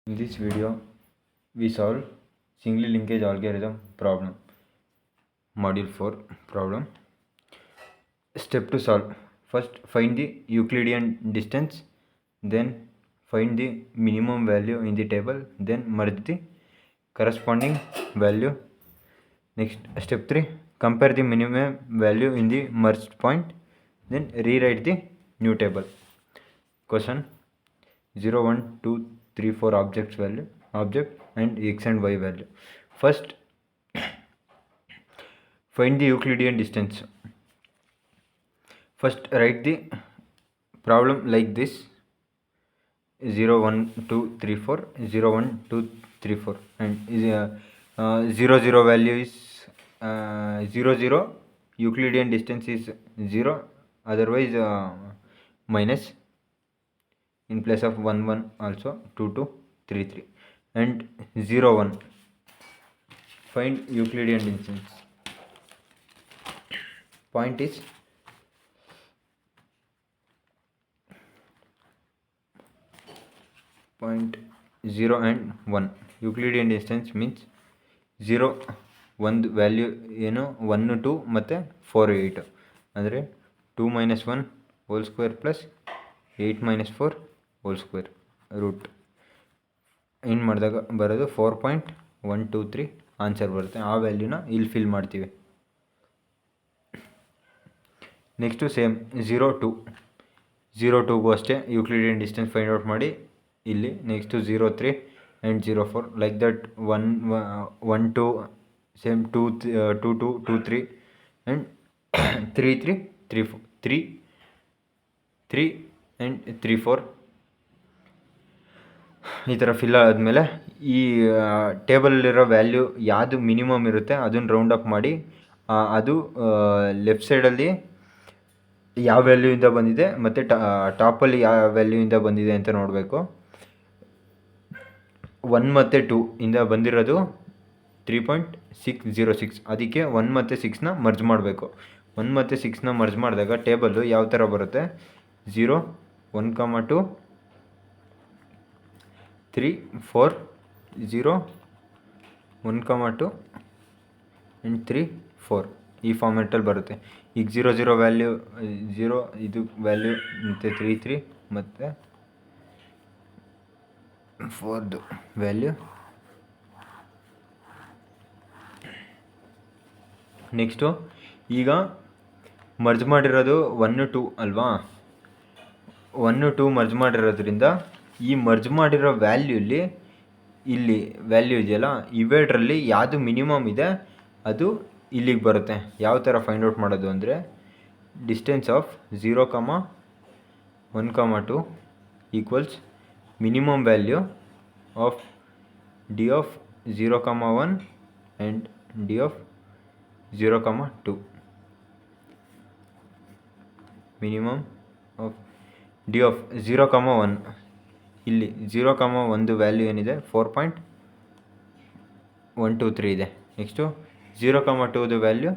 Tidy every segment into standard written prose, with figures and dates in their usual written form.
In this video, we solve singly linkage algorithm problem. Module 4 problem. Step to solve. First, find the Euclidean distance, then find the minimum value in the table, then merge the corresponding value. Next, step 3, compare the minimum value in the merged point, then rewrite the new table. Question: 0, 1, 2, 3, 4 object and x and y value. First, find the Euclidean distance. First, write the problem like this: 0, 1, 2, 3, 4, 0, 1, 2, 3, 4, and 0, 0 value is 0, 0. Euclidean distance is 0, otherwise minus. In place of 1, 1 also 2, 2, 3, 3, and 0, 1. Find Euclidean distance. Point is point 0 and 1. Euclidean distance means 0 ಒಂದು value ಏನು 1 2 ಮತ್ತು 4 8 ಅಂದರೆ 2 - 1 whole square plus 8 - 4 whole square root ಏನು ಮಾಡಿದಾಗ ಬರೋದು 4.123 answer ಬರುತ್ತೆ. ಆ ವ್ಯಾಲ್ಯೂನ ಇಲ್ಲಿ ಫಿಲ್ ಮಾಡ್ತೀವಿ. ನೆಕ್ಸ್ಟು ಸೇಮ್ 0 2 0 2ಗೂ ಅಷ್ಟೇ ಯೂಕ್ಲಿಡಿಯನ್ ಡಿಸ್ಟೆನ್ಸ್ ಫೈಂಡ್ ಔಟ್ ಮಾಡಿ ಇಲ್ಲಿ. Next 0 3 and 0 4 like that 1 2 same 2 2 2 2 3 and 3 3 3 4 3 3 and 3 4 ಈ ಥರ ಫಿಲ್ ಆದಮೇಲೆ ಈ ಟೇಬಲಲ್ಲಿರೋ ವ್ಯಾಲ್ಯೂ ಯಾವುದು ಮಿನಿಮಮ್ ಇರುತ್ತೆ ಅದನ್ನು ರೌಂಡ್ ಅಪ್ ಮಾಡಿ ಅದು ಲೆಫ್ಟ್ ಸೈಡಲ್ಲಿ ಯಾವ ವ್ಯಾಲ್ಯೂಯಿಂದ ಬಂದಿದೆ ಮತ್ತು ಟಾಪಲ್ಲಿ ಯಾವ ವ್ಯಾಲ್ಯೂಯಿಂದ ಬಂದಿದೆ ಅಂತ ನೋಡಬೇಕು. 1 ಮತ್ತು 2 ಇಂದ ಬಂದಿರೋದು 3.606. ಅದಕ್ಕೆ 1 ಮತ್ತು 6ನ ಮರ್ಜ್ ಮಾಡಬೇಕು. 1 ಮತ್ತು 6ನ ಮರ್ಜ್ ಮಾಡಿದಾಗ ಟೇಬಲ್ಲು ಯಾವ ಥರ ಬರುತ್ತೆ: 0 1, 2 3 4 0 1, 2 ಆ್ಯಂಡ್ 3 4 ಈ ಫಾರ್ಮ್ಯಾಟಲ್ಲಿ ಬರುತ್ತೆ. ಈಗ 0 0 ವ್ಯಾಲ್ಯೂ 0 ಇದು ವ್ಯಾಲ್ಯೂ ಮತ್ತು 3 3 ಮತ್ತು 4ದು ವ್ಯಾಲ್ಯೂ. ನೆಕ್ಸ್ಟು ಈಗ ಮರ್ಜ್ ಮಾಡಿರೋದು 1 2 ಅಲ್ವಾ. 1 2 ಮರ್ಜ್ ಮಾಡಿರೋದ್ರಿಂದ ಈ ಮರ್ಜ್ ಮಾಡಿರೋ ವ್ಯಾಲ್ಯೂಲಿ ಇಲ್ಲಿ ವ್ಯಾಲ್ಯೂ ಇದೆಯಲ್ಲ, ಇವೆರಡರಲ್ಲಿ ಯಾವುದು ಮಿನಿಮಮ್ ಇದೆ ಅದು ಇಲ್ಲಿಗೆ ಬರುತ್ತೆ. ಯಾವ ಥರ ಫೈಂಡ್ ಔಟ್ ಮಾಡೋದು ಅಂದರೆ distance of 0, 1, 2 equals minimum value of D of 0, 1 and D of 0, 2. Minimum of D of 0, 1 ಇಲ್ಲಿ 0, 1 ವ್ಯಾಲ್ಯೂ ಏನಿದೆ 4.123 ಇದೆ. ನೆಕ್ಸ್ಟು 0, 2ದು ವ್ಯಾಲ್ಯೂ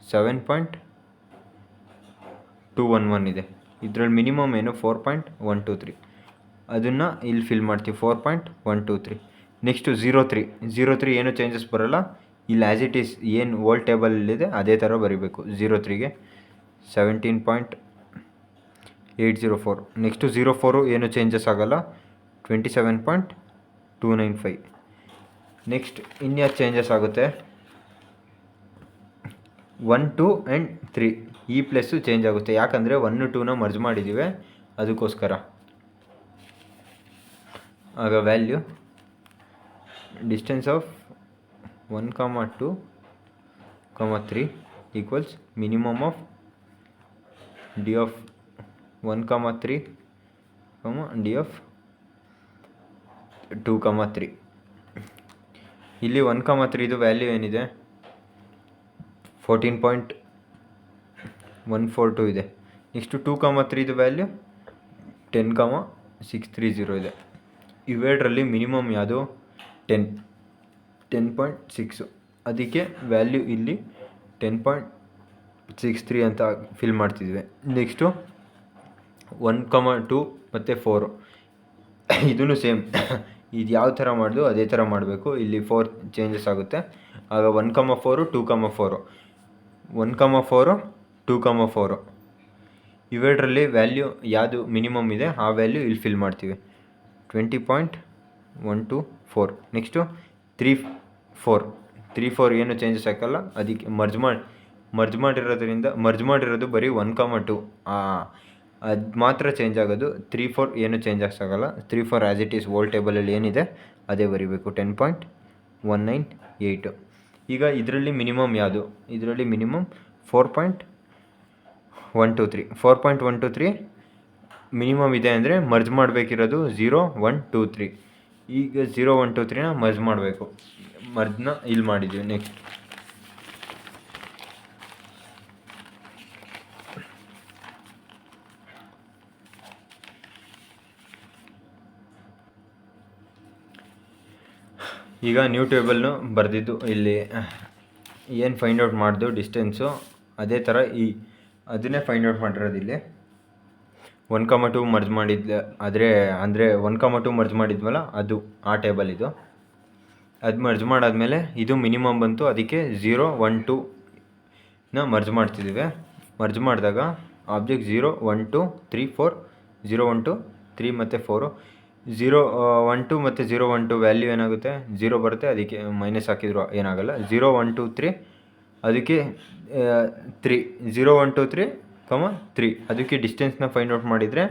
7.211 ಇದೆ. ಇದರಲ್ಲಿ ಮಿನಿಮಮ್ ಏನು 4.123, ಅದನ್ನು ಇಲ್ಲಿ ಫಿಲ್ ಮಾಡ್ತೀವಿ 4.123. ನೆಕ್ಸ್ಟು 0 3 ಏನು ಚೇಂಜಸ್ ಬರೋಲ್ಲ, ಇಲ್ಲಿ ಆ್ಯಸ್ ಇಟ್ ಈಸ್ ಏನು ಓಲ್ಡ್ ಟೇಬಲಲ್ಲಿದೆ ಅದೇ ಥರ ಬರೀಬೇಕು. 0 3ಗೆ 17.804. ನೆಕ್ಸ್ಟು 0 4 ಏನು ಚೇಂಜಸ್ ಆಗೋಲ್ಲ, 27.295. ನೆಕ್ಸ್ಟ್ ಇನ್ಯಾರು ಚೇಂಜಸ್ ಆಗುತ್ತೆ, 1 2 ಆ್ಯಂಡ್ 3 ಈ ಪ್ಲಸ್ಸು ಚೇಂಜ್ ಆಗುತ್ತೆ. ಯಾಕಂದರೆ 1 2ನ ಮರ್ಜ್ ಮಾಡಿದ್ದೀವಿ ಅದಕ್ಕೋಸ್ಕರ. ಆಗ value distance of 1, 2, 3 equals minimum of D of 1, 3 D of 2, 3. ಇಲ್ಲಿ 1, 3ದು ವ್ಯಾಲ್ಯೂ ಏನಿದೆ 14.142 ಇದೆ. ನೆಕ್ಸ್ಟು 2, 3ದು ವ್ಯಾಲ್ಯೂ 10.630 ಇದೆ. ಇವೆರಡರಲ್ಲಿ ಮಿನಿಮಮ್ ಯಾವುದು 10.6. ಅದಕ್ಕೆ ವ್ಯಾಲ್ಯೂ ಇಲ್ಲಿ 10.63 ಅಂತ ಫಿಲ್ ಮಾಡ್ತಿದ್ವಿ. ನೆಕ್ಸ್ಟು 1, 2 ಮತ್ತು 4 ಇದೂ ಸೇಮ್ ಇದು ಯಾವ ಥರ ಮಾಡೋದು ಅದೇ ಥರ ಮಾಡಬೇಕು. ಇಲ್ಲಿ 4 ಚೇಂಜಸ್ ಆಗುತ್ತೆ. ಆಗ 1,4 2,4 1,4 2,4 ಇವೆರಡರಲ್ಲಿ ವ್ಯಾಲ್ಯೂ ಯಾವುದು ಮಿನಿಮಮ್ ಇದೆ ಆ ವ್ಯಾಲ್ಯೂ ಇಲ್ಲಿ ಫಿಲ್ ಮಾಡ್ತೀವಿ. 20.124. ನೆಕ್ಸ್ಟು 3 4 ಏನು ಚೇಂಜಸ್ ಹಾಕಲ್ಲ. ಅದಕ್ಕೆ ಮರ್ಜ್ ಮಾಡಿರೋದು ಬರೀ 1,2 ಅದು ಮಾತ್ರ ಚೇಂಜ್ ಆಗೋದು. 3 4 ಏನು ಚೇಂಜಸ್ ಆಗೋಲ್ಲ. 3 4 ಆ್ಯಸ್ ಇಟ್ ಈಸ್ ಓಲ್ಡ್ ಟೇಬಲಲ್ಲಿ ಏನಿದೆ ಅದೇ ಬರೀಬೇಕು. 10.198. ಈಗ ಇದರಲ್ಲಿ ಮಿನಿಮಮ್ ಯಾವುದು? ಇದರಲ್ಲಿ ಮಿನಿಮಮ್ 4.123 ಮಿನಿಮಮ್ ಇದೆ ಅಂದರೆ ಮರ್ಜ್ ಮಾಡಬೇಕಿರೋದು 0 1 2 3. ಈಗ 0 1 2 3ನ ಮರ್ಜ್ ಮಾಡಬೇಕು. ಮರ್ಜ್ನ ಇಲ್ಲಿ ಮಾಡಿದ್ದೀವಿ. ನೆಕ್ಸ್ಟ್ ಈಗ ನ್ಯೂ ಟೇಬಲ್ನು ಬರೆದಿದ್ದು ಇಲ್ಲಿ ಏನು ಫೈಂಡ್ ಔಟ್ ಮಾಡಿದ್ದು ಡಿಸ್ಟೆನ್ಸು ಅದೇ ಥರ ಅದನ್ನೇ ಫೈಂಡ್ ಔಟ್ ಮಾಡಿರೋದು. ಇಲ್ಲಿ 1,2 ಮರ್ಜ್ ಮಾಡಿದ್ಲ ಅಂದರೆ 1,2 ಮರ್ಜ್ ಮಾಡಿದ್ವಲ್ಲ ಅದು ಆ ಟೇಬಲ್ ಇದು. ಅದು ಮರ್ಜ್ ಮಾಡಾದಮೇಲೆ ಇದು ಮಿನಿಮಮ್ ಬಂತು. ಅದಕ್ಕೆ 0 1 2ನ ಮರ್ಜ್ ಮಾಡ್ತಿದ್ದೀವಿ. ಮರ್ಜ್ ಮಾಡಿದಾಗ ಆಬ್ಜೆಕ್ಟ್ 0 1 2 3 4 0 1 2 3 ಮತ್ತು 4 0 1 2 ಮತ್ತು 0 1 2 ವ್ಯಾಲ್ಯೂ ಏನಾಗುತ್ತೆ 0 ಬರುತ್ತೆ. ಅದಕ್ಕೆ ಮೈನಸ್ ಹಾಕಿದ್ರು ಏನಾಗಲ್ಲ. 0 1 2 3 ಅದಕ್ಕೆ 3 0 1 2 3 3 ಅದಕ್ಕೆ ಡಿಸ್ಟೆನ್ಸ್ನ ಫೈಂಡ್ ಔಟ್ ಮಾಡಿದರೆ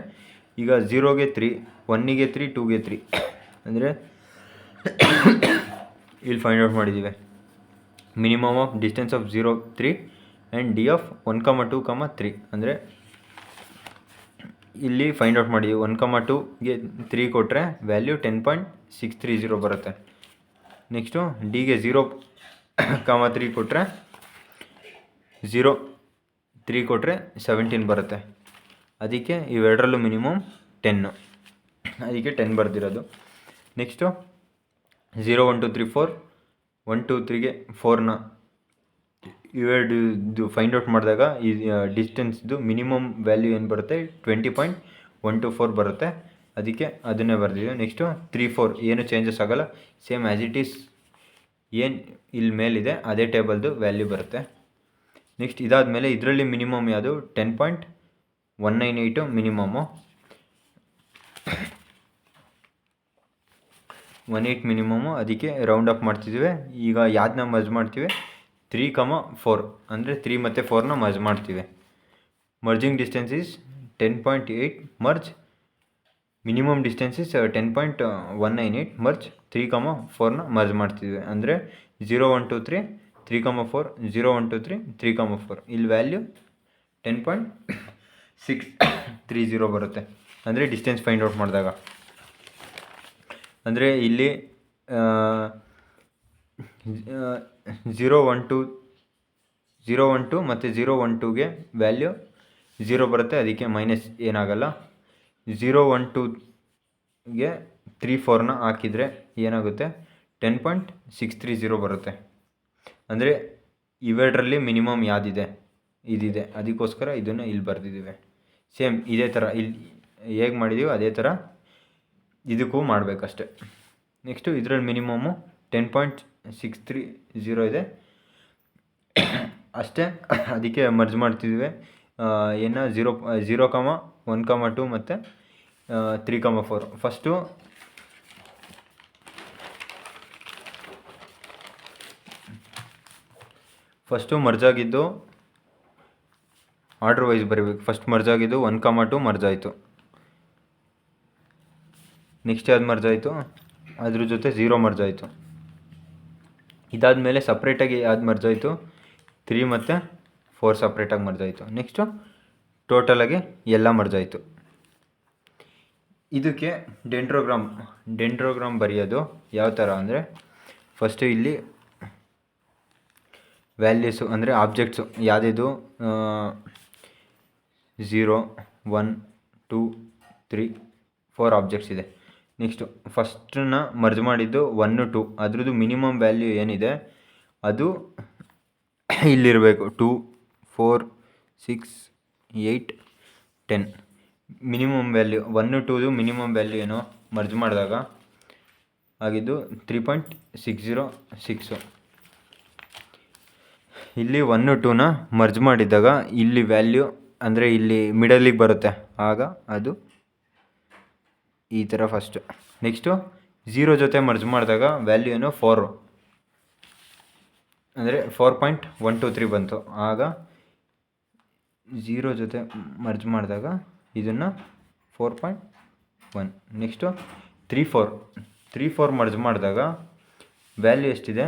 ಈಗ 0ಗೆ 3 1ಗೆ 3 2ಗೆ 3 ಅಂದರೆ ಇಲ್ಲಿ ಫೈಂಡ್ ಔಟ್ ಮಾಡಿದ್ದೀವಿ. Minimum of distance of 0 3 and D of 1,2 3 ಅಂದರೆ ಇಲ್ಲಿ ಫೈಂಡ್ ಔಟ್ ಮಾಡಿದ್ದೀವಿ. 1,2ಗೆ 3 ಕೊಟ್ಟರೆ ವ್ಯಾಲ್ಯೂ 10.630 ಬರುತ್ತೆ. ನೆಕ್ಸ್ಟು ಡಿಗೆ 0, 3 ಕೊಟ್ಟರೆ 0 3 ಕೊಟ್ಟರೆ 17 ಬರುತ್ತೆ. ಅದಕ್ಕೆ ಇವೆರಡರಲ್ಲೂ ಮಿನಿಮಮ್ 10, ಅದಕ್ಕೆ 10 ಬರ್ದಿರೋದು. ನೆಕ್ಸ್ಟು 0 1 2 3 4 1 2 3ಗೆ 4ನ ಇವೆರಡು ಫೈಂಡ್ ಔಟ್ ಮಾಡಿದಾಗ ಈ ಡಿಸ್ಟೆನ್ಸ್ದು ಮಿನಿಮಮ್ ವ್ಯಾಲ್ಯೂ ಏನು ಬರುತ್ತೆ 20.124 ಬರುತ್ತೆ. ಅದಕ್ಕೆ ಅದನ್ನೇ ಬರ್ದಿದ್ದೀವಿ. ನೆಕ್ಸ್ಟು 3 4 ಏನು ಚೇಂಜಸ್ ಆಗೋಲ್ಲ. ಸೇಮ್ ಆ್ಯಸ್ ಇಟ್ ಈಸ್ ಏನು ಇಲ್ಲಿ ಮೇಲಿದೆ ಅದೇ ಟೇಬಲ್ದು ವ್ಯಾಲ್ಯೂ ಬರುತ್ತೆ. ನೆಕ್ಸ್ಟ್ ಇದಾದಮೇಲೆ ಇದರಲ್ಲಿ ಮಿನಿಮಮ್ ಯಾವುದು 10.198 ಮಿನಿಮಮ್ಮು. 18 ಮಿನಿಮಮ್ಮು. ಅದಕ್ಕೆ ರೌಂಡ್ ಅಪ್ ಮಾಡ್ತಿದ್ದೀವಿ. ಈಗ ಯಾವ್ದನ್ನ ಮರ್ಜ್ ಮಾಡ್ತೀವಿ 3, 4 ಅಂದರೆ 3 ಮತ್ತು 4ನ ಮರ್ಜ್ ಮಾಡ್ತೀವಿ. Merging distance is 10.8 merge. Minimum distance is 10.198 merge. 3, 4ನ ಮರ್ಜ್ ಮಾಡ್ತಿದ್ವಿ ಅಂದರೆ 0 1 2 3 3, 4 0 1 2 3 3, 4 ಇಲ್ಲಿ ವ್ಯಾಲ್ಯೂ 10.630 ಬರುತ್ತೆ. ಅಂದರೆ ಡಿಸ್ಟೆನ್ಸ್ ಫೈಂಡ್ ಔಟ್ ಮಾಡಿದಾಗ ಅಂದರೆ ಇಲ್ಲಿ 0 1 2 ಮತ್ತು 0 1 2ಗೆ ವ್ಯಾಲ್ಯೂ 0 ಬರುತ್ತೆ. ಅದಕ್ಕೆ ಮೈನಸ್ ಏನಾಗಲ್ಲ. 0 1 2ಗೆ 3 4ನ ಹಾಕಿದರೆ ಏನಾಗುತ್ತೆ 10.630 ಬರುತ್ತೆ. ಅಂದರೆ ಇವೆರಡರಲ್ಲಿ ಮಿನಿಮಮ್ ಯಾವುದಿದೆ ಇದಿದೆ. ಅದಕ್ಕೋಸ್ಕರ ಇದನ್ನು ಇಲ್ಲಿ ಬರೆದಿದ್ದೀವಿ. ಸೇಮ್ ಇದೇ ಥರ ಇಲ್ಲಿ ಹೇಗೆ ಮಾಡಿದ್ದೀವಿ ಅದೇ ಥರ ಇದಕ್ಕೂ ಮಾಡಬೇಕಷ್ಟೆ. ನೆಕ್ಸ್ಟು ಇದರಲ್ಲಿ ಮಿನಿಮಮ್ಮು 10.630 ಇದೆ ಅಷ್ಟೇ. ಅದಕ್ಕೆ ಮರ್ಜ್ ಮಾಡ್ತಿದ್ದೀವಿ. ಏನು 0 1, 2 ಮತ್ತು 3, 4 ಫಸ್ಟು ಮರ್ಜ್ ಆಗಿದ್ದು ಆರ್ಡ್ರ್ ವೈಸ್ ಬರೀಬೇಕು. ಫಸ್ಟ್ ಮರ್ಜ್ ಆಗಿದ್ದು 1, 2 ಮರ್ಜ್ ಆಯಿತು. ನೆಕ್ಸ್ಟ್ ಯಾವ್ದು ಮರ್ಜ್ ಆಯಿತು ಅದ್ರ ಜೊತೆ 0 ಮರ್ಜ್ ಆಯಿತು. ಇದಾದಮೇಲೆ ಸಪ್ರೇಟಾಗಿ ಯಾವ್ದು ಮರ್ಜ್ ಆಯಿತು 3 ಮತ್ತು 4 ಸಪ್ರೇಟಾಗಿ ಮರ್ಜ್ ಆಯಿತು. ನೆಕ್ಸ್ಟು ಟೋಟಲಾಗಿ ಎಲ್ಲ ಮರ್ಜ್ ಆಯಿತು. ಇದಕ್ಕೆ ಡೆಂಡ್ರೋಗ್ರಾಮ್ ಬರೆಯೋದು ಯಾವ ಥರ ಅಂದರೆ ಫಸ್ಟು ಇಲ್ಲಿ ವ್ಯಾಲ್ಯೂಸು ಅಂದರೆ ಆಬ್ಜೆಕ್ಟ್ಸು ಯಾವುದಿದು 0 1 2 3 4 ಆಬ್ಜೆಕ್ಟ್ಸ್ ಇದೆ. ನೆಕ್ಸ್ಟು ಫಸ್ಟನ್ನ ಮರ್ಜ್ ಮಾಡಿದ್ದು 1 2 ಅದ್ರದ್ದು ಮಿನಿಮಮ್ ವ್ಯಾಲ್ಯೂ ಏನಿದೆ ಅದು ಇಲ್ಲಿರಬೇಕು. 2 4 6 8 10 ಮಿನಿಮಮ್ ವ್ಯಾಲ್ಯೂ 1 2ದು ಮಿನಿಮಮ್ ವ್ಯಾಲ್ಯೂ ಏನೋ ಮರ್ಜ್ ಮಾಡಿದಾಗ ಆಗಿದ್ದು 3.606. ಇಲ್ಲಿ 1 2ನ ಮರ್ಜ್ ಮಾಡಿದಾಗ ಇಲ್ಲಿ ವ್ಯಾಲ್ಯೂ ಅಂದರೆ ಇಲ್ಲಿ ಮಿಡಲಿಗೆ ಬರುತ್ತೆ, ಆಗ ಅದು ಈ ಥರ ಫಸ್ಟು. ನೆಕ್ಸ್ಟು 0 ಜೊತೆ ಮರ್ಜ್ ಮಾಡಿದಾಗ ವ್ಯಾಲ್ಯೂ ಏನು 4 ಅಂದರೆ 4.123 ಬಂತು, ಆಗ 0 ಜೊತೆ ಮರ್ಜ್ ಮಾಡಿದಾಗ ಇದನ್ನು 4.1. ನೆಕ್ಸ್ಟು 3 4 ಮರ್ಜ್ ಮಾಡಿದಾಗ ವ್ಯಾಲ್ಯೂ ಎಷ್ಟಿದೆ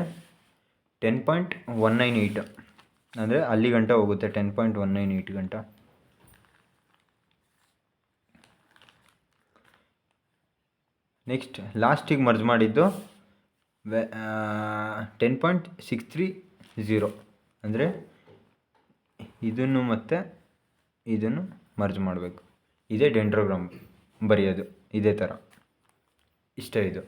10.198, ಅಂದರೆ ಅಲ್ಲಿ ಗಂಟ ಹೋಗುತ್ತೆ 10.198 ಗಂಟ. ನೆಕ್ಸ್ಟ್ ಲಾಸ್ಟಿಗೆ ಮರ್ಜ್ ಮಾಡಿದ್ದು 10.630, ಅಂದರೆ ಇದನ್ನು ಮತ್ತು ಇದನ್ನು ಮರ್ಜ್ ಮಾಡಬೇಕು. ಇದೇ ಡೆಂಡ್ರೋಗ್ರಾಮ್ ಬರೆಯೋದು ಇದೇ ಥರ. ಇಷ್ಟ ಇದು.